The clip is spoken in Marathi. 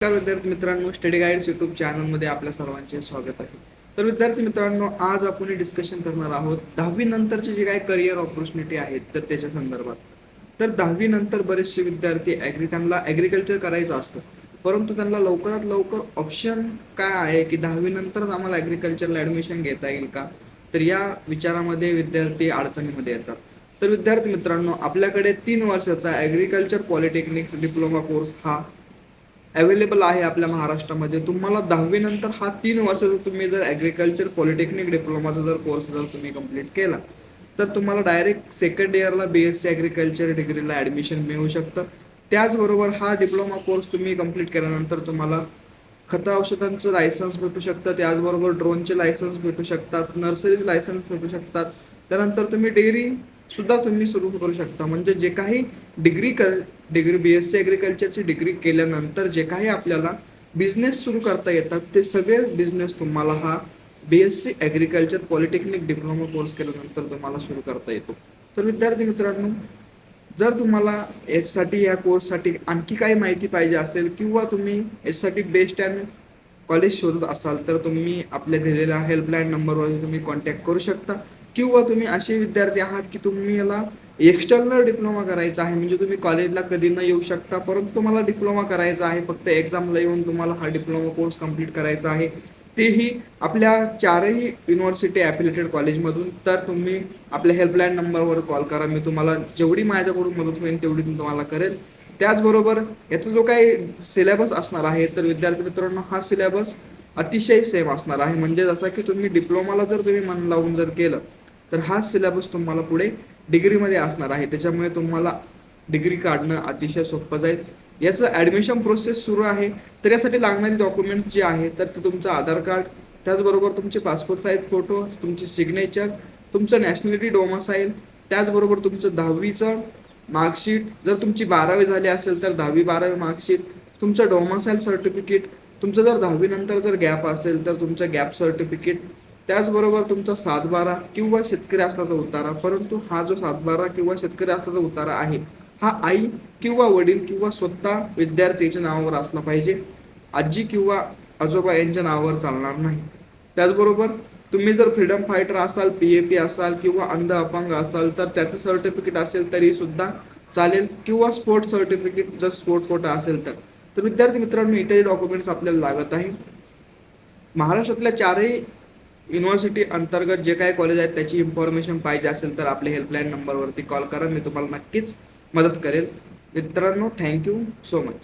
नमस्कार विद्यार्थी मित्रांनो, स्टडी गाईड्स यूट्यूब चॅनलमध्ये आपल्या सर्वांचे स्वागत आहे. तर विद्यार्थी मित्रांनो, आज आपण डिस्कशन करणार आहोत 10वी नंतरचे जे काही करिअर ऑपॉर्च्युनिटी आहेत तर त्याच्या संदर्भात. तर 10वी नंतर बरेचसे विद्यार्थी त्यांना ॲग्रिकल्चर करायचं असतं, परंतु त्यांना लवकरात लवकर ऑप्शन काय आहे की 10वी नंतरच आम्हाला ॲग्रिकल्चरला ॲडमिशन घेता येईल का, तर या विचारामध्ये विद्यार्थी अडचणीमध्ये येतात. तर विद्यार्थी मित्रांनो, आपल्याकडे 3 वर्षाचा ॲग्रिकल्चर पॉलिटेक्निक्स डिप्लोमा कोर्स हा अवेलेबल आहे आपल्या महाराष्ट्रामध्ये. तुम्हाला 10वी नंतर हा 3 वर्षाचा तुम्ही जर ॲग्रिकल्चर पॉलिटेक्निक डिप्लोमाचा जर कोर्स जर तुम्ही कंप्लीट केला तर तुम्हाला डायरेक्ट सेकंड इयरला BSc ॲग्रिकल्चर डिग्रीला ॲडमिशन मिळू शकतं. त्याचबरोबर हा डिप्लोमा कोर्स तुम्ही कंप्लीट केल्यानंतर तुम्हाला खतं औषधांचं लायसन्स भेटू शकतं, त्याचबरोबर ड्रोनचे लायसन्स भेटू शकतात, नर्सरीचे लायसन्स भेटू शकतात. त्यानंतर तुम्ही डिग्री सुद्धा तुम्ही सुरू करू शकता. म्हणजे जे काही डिग्री BSc ॲग्रिकल्चरची डिग्री केल्यानंतर जे काही आपल्याला बिझनेस सुरू करता येतात ते सगळे बिझनेस तुम्हाला हा BSc agriculture polytechnic diploma course केल्यानंतर तुम्हाला सुरू करता येतो. तर विद्यार्थी मित्रांनो, जर तुम्हाला यासाठी या कोर्ससाठी आणखी काही माहिती पाहिजे असेल किंवा तुम्ही यासाठी बेस्ट अँड कॉलेज शोधत असाल तर तुम्ही आपल्या दिलेल्या हेल्पलाईन नंबरवर तुम्ही कॉन्टॅक्ट करू शकता. किंवा तुम्ही असे विद्यार्थी आहात की तुम्ही याला एक्सटर्नल डिप्लोमा करायचा आहे, म्हणजे तुम्ही कॉलेजला कधी न येऊ शकता परंतु तुम्हाला डिप्लोमा करायचा आहे, फक्त एक्झामला येऊन तुम्हाला हा डिप्लोमा कोर्स कंप्लीट करायचा आहे, तेही आपल्या 4ही युनिव्हर्सिटी ॲफिलिएटेड कॉलेजमधून. तर तुम्ही आपल्या हेल्पलाईन नंबरवर कॉल करा. मी तुम्हाला जेवढी माझ्याकडून मदत होईल तेवढी मी तुम्हाला करेल. त्याचबरोबर याचा जो काही सिलेबस असणार आहे तर विद्यार्थी मित्रांनो, हा सिलेबस अतिशय सेम असणार आहे. म्हणजे जसा की तुम्ही डिप्लोमाला जर तुम्ही मन लावून जर केलं तर हा सिलेबस तुम्हाला पुढे डिग्रीमध्ये असणार आहे. त्याच्यामुळे तुम्हाला डिग्री काढणं अतिशय सोपं जाईल. याचं ॲडमिशन प्रोसेस सुरू आहे. तर यासाठी लागणारी डॉक्युमेंट्स जे आहे तर ते तुमचं आधार कार्ड, त्याचबरोबर तुमचे पासपोर्ट साईज फोटो, तुमची सिग्नेचर, तुमचं नॅशनॅलिटी डोमासाईल, त्याचबरोबर तुमचं 10वीचं मार्कशीट, जर तुमची 12वी झाली असेल तर 10वी 12वी मार्कशीट, तुमचं डोमासाईल सर्टिफिकेट, तुमचं जर 10वी नंतर जर गॅप असेल तर तुमचं गॅप सर्टिफिकेट, त्याचबरोबर तुमचा 7/12 किंवा शेतकरी असल्याचा उतारा. परंतु हा जो 7/12 किंवा शेतकरी असल्याचा उतारा आहे हा आई किंवा वडील किंवा स्वतः विद्यार्थ्याच्या नावावर असला पाहिजे. आजी किंवा आजोबा यांच्या नावावर चालणार नाही. त्याचबरोबर तुम्ही जर फ्रीडम फायटर असाल, PAP असाल किंवा अंध अपंग असाल तर त्याचं सर्टिफिकेट असेल तरी सुद्धा चालेल, किंवा स्पोर्ट सर्टिफिकेट जर स्पोर्ट कोटा असेल तर. तर विद्यार्थी मित्रांनो, इथे डॉक्युमेंट्स आपल्याला लागत आहे. महाराष्ट्रातल्या 4ही युनिव्हर्सिटी अंतर्गत जे काही कॉलेज आहेत त्याची इन्फॉर्मेशन पाहिजे असेल तर आपल्या हेल्पलाईन नंबरवरती कॉल करा. मी तुम्हाला नक्कीच मदत करेल. मित्रांनो, थँक्यू सो मच.